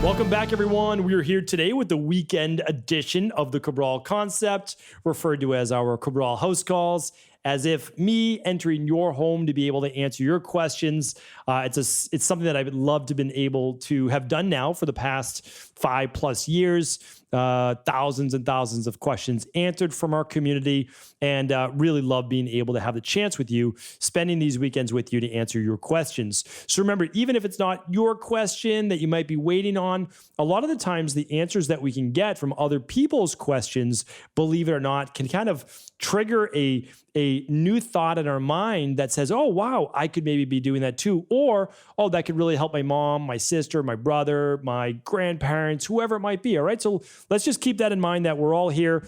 Welcome back, everyone. We're here today with the weekend edition of the Cabral concept, referred to as our Cabral HouseCalls, as if me entering your home to be able to answer your questions. It's something that I've loved to been able to have done now for the past 5+ years. Thousands and thousands of questions answered from our community, and really love being able to have the chance with you, spending these weekends with you to answer your questions. So remember, even if it's not your question that you might be waiting on, a lot of the times the answers that we can get from other people's questions, believe it or not, can kind of trigger a new thought in our mind that says, oh, wow, I could maybe be doing that too. Or, oh, that could really help my mom, my sister, my brother, my grandparents, whoever it might be. All right. So let's just keep that in mind, that we're all here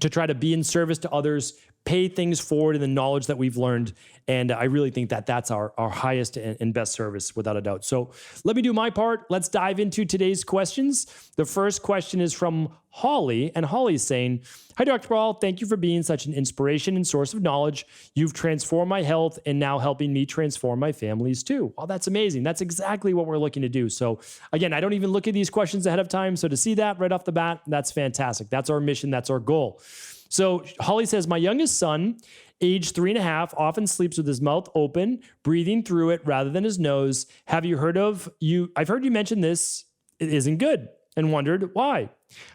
to try to be in service to others, pay things forward in the knowledge that we've learned. And I really think that that's our highest and best service, without a doubt. So let me do my part. Let's dive into today's questions. The first question is from Holly, and Holly's saying, "Hi, Dr. Cabral. Thank you for being such an inspiration and source of knowledge. You've transformed my health and now helping me transform my families too." Well, that's amazing. That's exactly what we're looking to do. So again, I don't even look at these questions ahead of time. So to see that right off the bat, that's fantastic. That's our mission. That's our goal. So Holly says, "My youngest son, age 3.5, often sleeps with his mouth open, breathing through it rather than his nose. Have you heard of you? I've heard you mention this. It isn't good, and wondered why.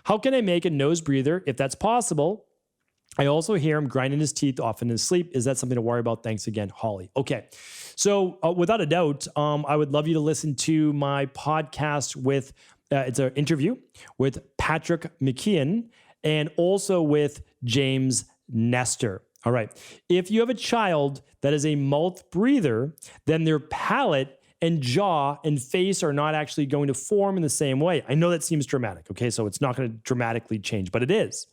How can I make a nose breather if that's possible? I also hear him grinding his teeth often in his sleep. Is that something to worry about? Thanks again, Holly." Okay. So without a doubt, I would love you to listen to my podcast with, it's an interview with Patrick McKeon and also with James Nestor. All right. If you have a child that is a mouth breather, then their palate and jaw and face are not actually going to form in the same way. I know that seems dramatic. Okay. So it's not going to dramatically change, but it is.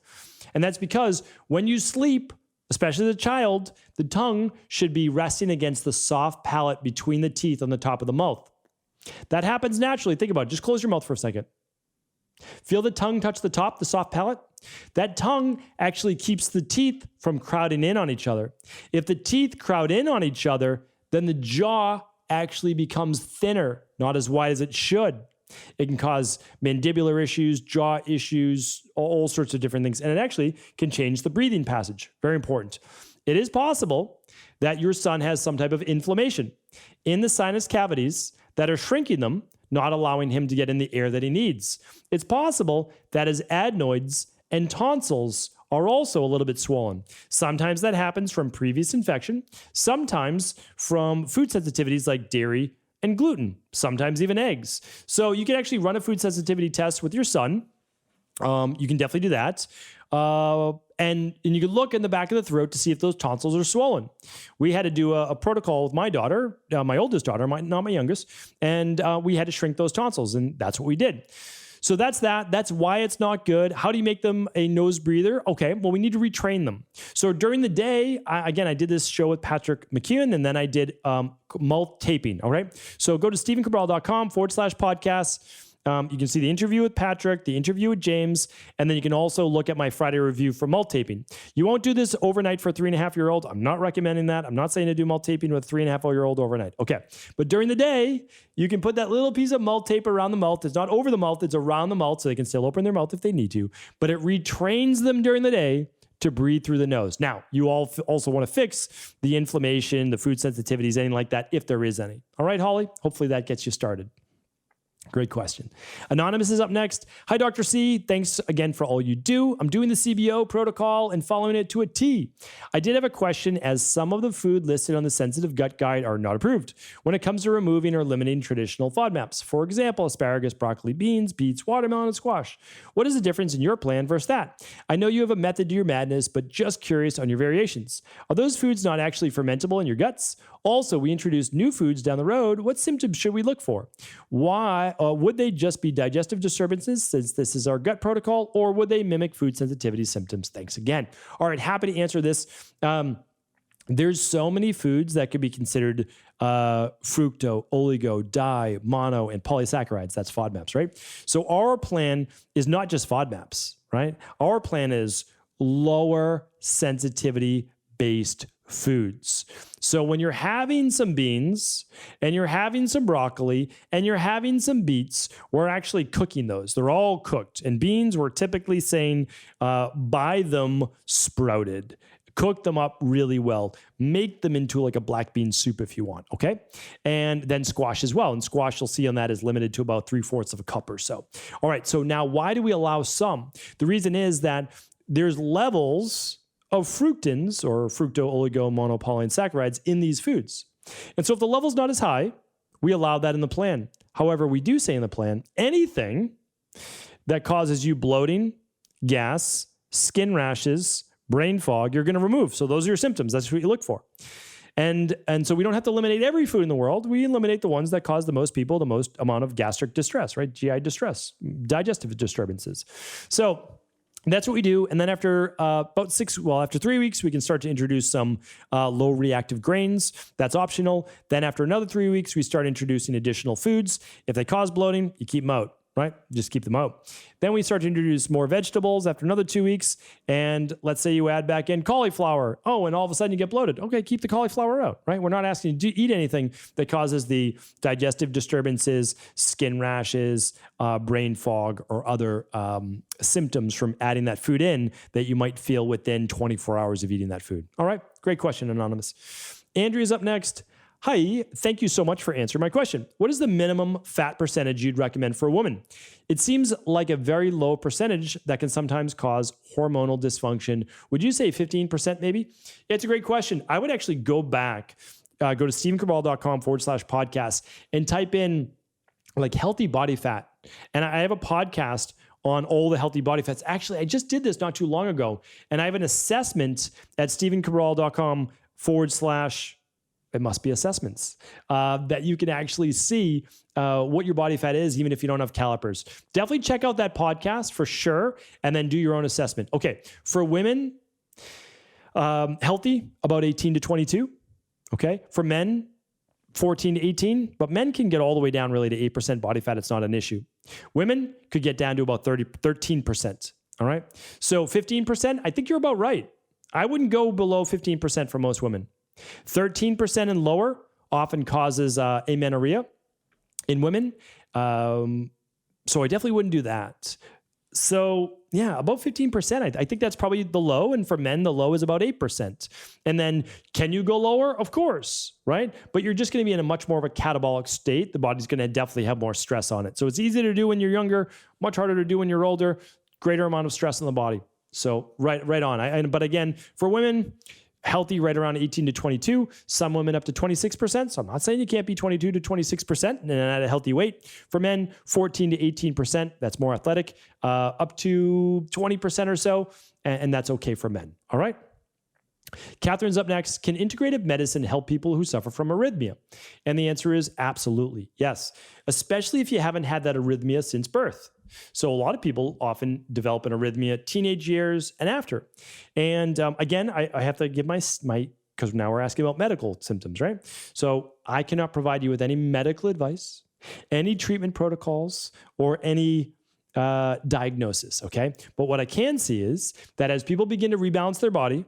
And that's because when you sleep, especially as a child, the tongue should be resting against the soft palate between the teeth on the top of the mouth. That happens naturally. Think about it. Just close your mouth for a second. Feel the tongue touch the top, the soft palate. That tongue actually keeps the teeth from crowding in on each other. If the teeth crowd in on each other, then the jaw actually becomes thinner, not as wide as it should. It can cause mandibular issues, jaw issues, all sorts of different things. And it actually can change the breathing passage. Very important. It is possible that your son has some type of inflammation in the sinus cavities that are shrinking them, not allowing him to get in the air that he needs. It's possible that his adenoids and tonsils are also a little bit swollen. Sometimes that happens from previous infection, sometimes from food sensitivities like dairy and gluten, sometimes even eggs. So you can actually run a food sensitivity test with your son. You can definitely do that. And you can look in the back of the throat to see if those tonsils are swollen. We had to do a protocol with my daughter, my oldest daughter, not my youngest, and we had to shrink those tonsils, and that's what we did. So that's that. That's why it's not good. How do you make them a nose breather? Okay, well, we need to retrain them. So during the day, I did this show with Patrick McKeon, and then I did mouth taping, all right? So go to stephencabral.com/podcast. You can see the interview with Patrick, the interview with James, and then you can also look at my Friday review for mouth taping. You won't do this overnight for a 3.5-year-old. I'm not recommending that. I'm not saying to do mouth taping with a 3.5-year-old overnight. Okay. But during the day, you can put that little piece of mouth tape around the mouth. It's not over the mouth. It's around the mouth so they can still open their mouth if they need to, but it retrains them during the day to breathe through the nose. Now, you all also want to fix the inflammation, the food sensitivities, anything like that, if there is any. All right, Holly, hopefully that gets you started. Great question. Anonymous is up next. "Hi, Dr. C. Thanks again for all you do. I'm doing the CBO protocol and following it to a T. I did have a question, as some of the food listed on the Sensitive Gut Guide are not approved when it comes to removing or limiting traditional FODMAPs. For example, asparagus, broccoli, beans, beets, watermelon, and squash. What is the difference in your plan versus that? I know you have a method to your madness, but just curious on your variations. Are those foods not actually fermentable in your guts? Also, we introduced new foods down the road. What symptoms should we look for? Why would they just be digestive disturbances, since this is our gut protocol, or would they mimic food sensitivity symptoms? Thanks again." All right, happy to answer this. There's so many foods that could be considered fructo, oligo, di, mono, and polysaccharides. That's FODMAPs, right? So our plan is not just FODMAPs, right? Our plan is lower sensitivity based foods. So when you're having some beans and you're having some broccoli and you're having some beets, we're actually cooking those. They're all cooked. And beans, we're typically saying buy them sprouted. Cook them up really well. Make them into like a black bean soup if you want, okay? And then squash as well. And squash, you'll see on that, is limited to about 3/4 of a cup or so. All right, so now why do we allow some? The reason is that there's levels of fructans or fructo-oligo-monopolysaccharides in these foods. And so if the level's not as high, we allow that in the plan. However, we do say in the plan, anything that causes you bloating, gas, skin rashes, brain fog, you're going to remove. So those are your symptoms. That's what you look for. And so we don't have to eliminate every food in the world. We eliminate the ones that cause the most people the most amount of gastric distress, right? GI distress, digestive disturbances. So that's what we do. And then after after 3 weeks, we can start to introduce some low reactive grains. That's optional. Then after another 3 weeks, we start introducing additional foods. If they cause bloating, you keep them out. Right? Just keep them out. Then we start to introduce more vegetables after another 2 weeks. And let's say you add back in cauliflower. Oh, and all of a sudden you get bloated. Okay, keep the cauliflower out, right? We're not asking you to eat anything that causes the digestive disturbances, skin rashes, brain fog, or other symptoms from adding that food in that you might feel within 24 hours of eating that food. All right, great question, Anonymous. Andrea's up next. Hi, thank you so much for answering my question. What is the minimum fat percentage you'd recommend for a woman? It seems like a very low percentage that can sometimes cause hormonal dysfunction. Would you say 15% maybe? Yeah, it's a great question. I would actually go back, go to stephencabral.com/podcast and type in like healthy body fat. And I have a podcast on all the healthy body fats. Actually, I just did this not too long ago. And I have an assessment at stephencabral.com/ it must be assessments, that you can actually see what your body fat is, even if you don't have calipers. Definitely check out that podcast for sure, and then do your own assessment. Okay, for women, healthy, about 18 to 22. Okay, for men, 14 to 18, but men can get all the way down really to 8% body fat. It's not an issue. Women could get down to about 13%. All right, so 15%, I think you're about right. I wouldn't go below 15% for most women. 13% and lower often causes amenorrhea in women. So I definitely wouldn't do that. So yeah, about 15%. I think that's probably the low. And for men, the low is about 8%. And then can you go lower? Of course, right? But you're just going to be in a much more of a catabolic state. The body's going to definitely have more stress on it. So it's easy to do when you're younger, much harder to do when you're older, greater amount of stress on the body. So right on. But again, for women, healthy right around 18 to 22, some women up to 26%. So I'm not saying you can't be 22 to 26% and at a healthy weight. For men, 14 to 18%, that's more athletic, up to 20% or so, and that's okay for men. All right. Catherine's up next. Can integrative medicine help people who suffer from arrhythmia? And the answer is absolutely yes, especially if you haven't had that arrhythmia since birth. So a lot of people often develop an arrhythmia teenage years and after. And again, I have to give my, because now we're asking about medical symptoms, right? So I cannot provide you with any medical advice, any treatment protocols, or any diagnosis, okay? But what I can see is that as people begin to rebalance their body,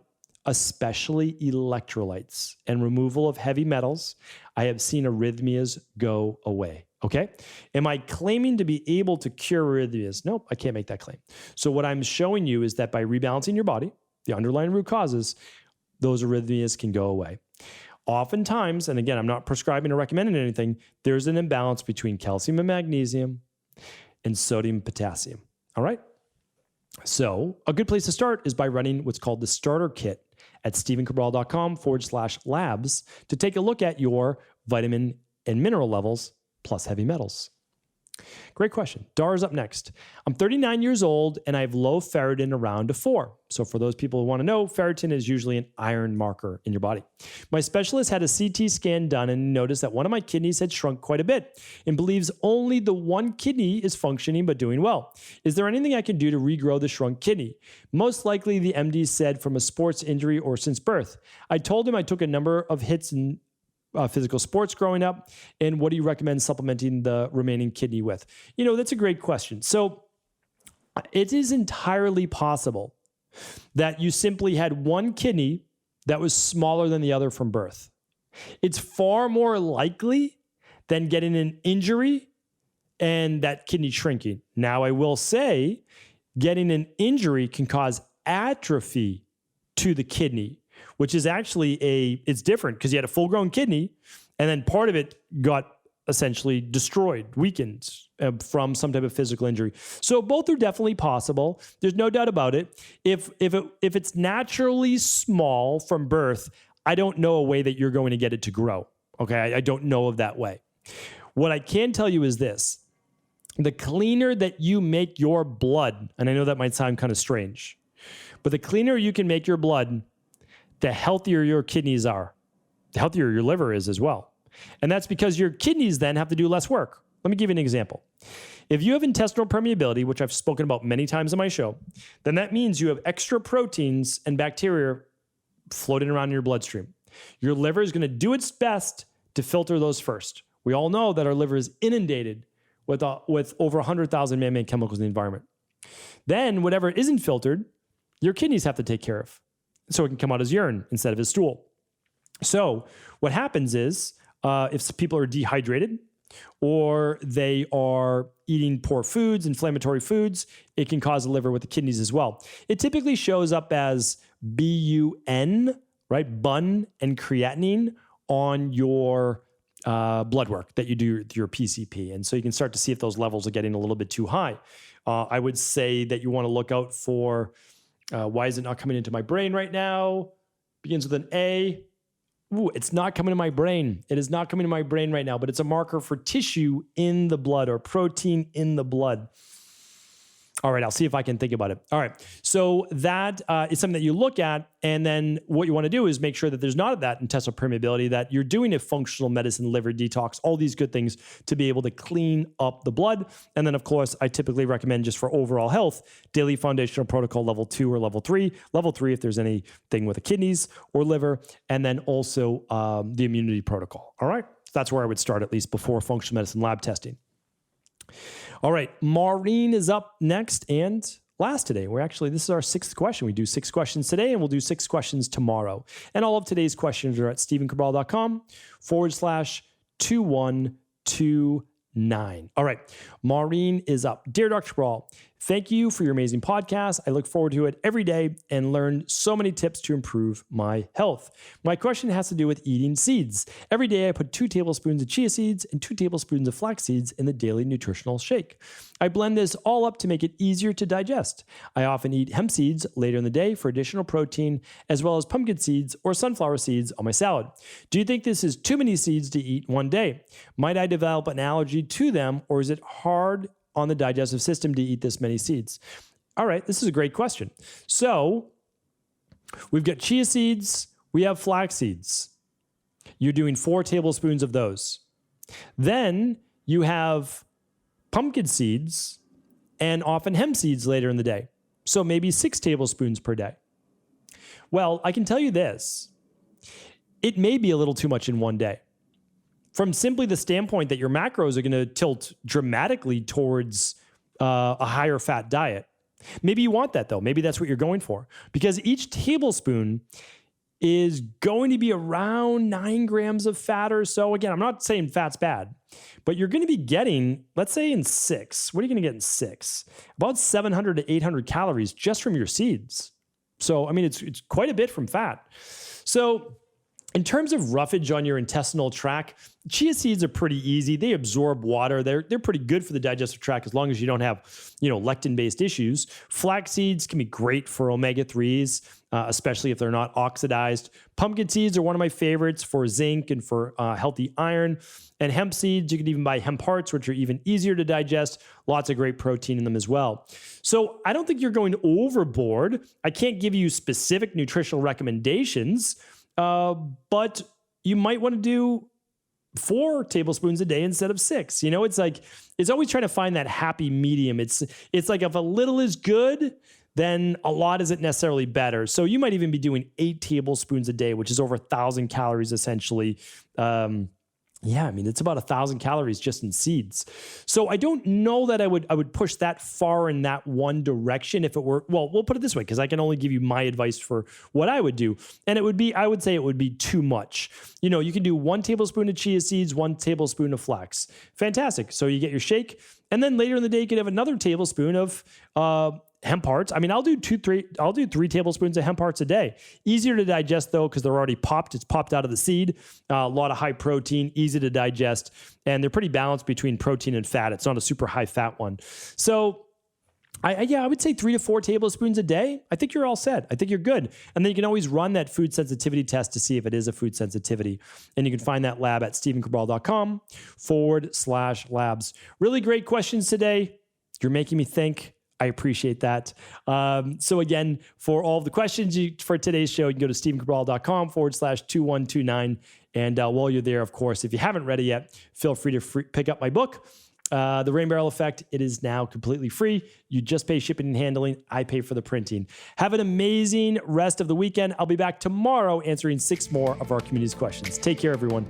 especially electrolytes and removal of heavy metals, I have seen arrhythmias go away. Okay. Am I claiming to be able to cure arrhythmias? Nope, I can't make that claim. So what I'm showing you is that by rebalancing your body, the underlying root causes, those arrhythmias can go away. Oftentimes, and again, I'm not prescribing or recommending anything, there's an imbalance between calcium and magnesium and sodium and potassium. All right. So a good place to start is by running what's called the starter kit at stephencabral.com/labs to take a look at your vitamin and mineral levels plus heavy metals. Great question. Dara's up next. I'm 39 years old and I have low ferritin around a 4. So for those people who want to know, ferritin is usually an iron marker in your body. My specialist had a CT scan done and noticed that one of my kidneys had shrunk quite a bit and believes only the one kidney is functioning but doing well. Is there anything I can do to regrow the shrunk kidney? Most likely the MD said from a sports injury or since birth. I told him I took a number of hits in physical sports growing up, and what do you recommend supplementing the remaining kidney with? You know, that's a great question. So it is entirely possible that you simply had one kidney that was smaller than the other from birth. It's far more likely than getting an injury and that kidney shrinking. Now, I will say getting an injury can cause atrophy to the kidney, which is actually it's different because you had a full-grown kidney and then part of it got essentially destroyed, weakened from some type of physical injury. So both are definitely possible. There's no doubt about it. If it's naturally small from birth, I don't know a way that you're going to get it to grow. Okay, I don't know of that way. What I can tell you is this. The cleaner that you make your blood, and I know that might sound kind of strange, but the cleaner you can make your blood, the healthier your kidneys are, the healthier your liver is as well. And that's because your kidneys then have to do less work. Let me give you an example. If you have intestinal permeability, which I've spoken about many times on my show, then that means you have extra proteins and bacteria floating around in your bloodstream. Your liver is going to do its best to filter those first. We all know that our liver is inundated with over 100,000 man-made chemicals in the environment. Then whatever isn't filtered, your kidneys have to take care of, so it can come out as urine instead of as stool. So what happens is, if people are dehydrated or they are eating poor foods, inflammatory foods, it can cause the liver with the kidneys as well. It typically shows up as BUN, right? Bun and creatinine on your blood work that you do your PCP. And so you can start to see if those levels are getting a little bit too high. I would say that you want to look out for, why is it not coming into my brain right now? Begins with an A. Ooh, it's not coming to my brain. It is not coming to my brain right now, but it's a marker for tissue in the blood or protein in the blood. All right, I'll see if I can think about it. All right, so that is something that you look at, and then what you want to do is make sure that there's not that intestinal permeability, that you're doing a functional medicine, liver detox, all these good things to be able to clean up the blood. And then, of course, I typically recommend, just for overall health, daily foundational protocol level 2 or level 3. Level 3 if there's anything with the kidneys or liver, and then also the immunity protocol. All right, so that's where I would start, at least before functional medicine lab testing. All right, Maureen is up next and last today. This is our 6th question. We do 6 questions today, and we'll do 6 questions tomorrow. And all of today's questions are at stephencabral.com/2129. All right, Maureen is up. Dear Dr. Cabral, thank you for your amazing podcast. I look forward to it every day and learn so many tips to improve my health. My question has to do with eating seeds. Every day I put 2 tablespoons of chia seeds and 2 tablespoons of flax seeds in the daily nutritional shake. I blend this all up to make it easier to digest. I often eat hemp seeds later in the day for additional protein, as well as pumpkin seeds or sunflower seeds on my salad. Do you think this is too many seeds to eat one day? Might I develop an allergy to them, or is it hard on the digestive system to eat this many seeds? All right, this is a great question. So we've got chia seeds, we have flax seeds. You're doing 4 tablespoons of those. Then you have pumpkin seeds and often hemp seeds later in the day. So maybe 6 tablespoons per day. Well, I can tell you this. It may be a little too much in one day, from simply the standpoint that your macros are going to tilt dramatically towards a higher fat diet. Maybe you want that, though. Maybe that's what you're going for, because each tablespoon is going to be around 9 grams of fat or so. Again, I'm not saying fat's bad, but you're going to be getting, let's say in 6, what are you going to get in 6? About 700 to 800 calories just from your seeds. So, I mean, it's quite a bit from fat. So in terms of roughage on your intestinal tract, chia seeds are pretty easy. They absorb water. They're pretty good for the digestive tract as long as you don't have, lectin-based issues. Flax seeds can be great for omega-3s, especially if they're not oxidized. Pumpkin seeds are one of my favorites for zinc and for healthy iron. And hemp seeds, you can even buy hemp hearts, which are even easier to digest. Lots of great protein in them as well. So I don't think you're going overboard. I can't give you specific nutritional recommendations, but you might want to do 4 tablespoons a day instead of 6. It's always trying to find that happy medium. It's like if a little is good, then a lot isn't necessarily better. So you might even be doing 8 tablespoons a day, which is over 1,000 calories essentially. Yeah, I mean, it's about 1,000 calories just in seeds. So I don't know that I would push that far in that one direction if it were, well, we'll put it this way, because I can only give you my advice for what I would do. And it would be, I would say it would be too much. You know, you can do 1 tablespoon of chia seeds, 1 tablespoon of flax. Fantastic. So you get your shake. And then later in the day, you could have another tablespoon of hemp hearts. I mean, I'll do 3 tablespoons of hemp hearts a day. Easier to digest though, because they're already popped. It's popped out of the seed. A lot of high protein, easy to digest, and they're pretty balanced between protein and fat. It's not a super high fat one. So I would say 3 to 4 tablespoons a day. I think you're all set. I think you're good. And then you can always run that food sensitivity test to see if it is a food sensitivity. And you can find that lab at stephencabral.com/labs. Really great questions today. You're making me think. I appreciate that. So again, for all of the questions for today's show, you can go to stephencabral.com/2129. And while you're there, of course, if you haven't read it yet, feel free to pick up my book, The Rain Barrel Effect. It is now completely free. You just pay shipping and handling. I pay for the printing. Have an amazing rest of the weekend. I'll be back tomorrow answering 6 more of our community's questions. Take care, everyone.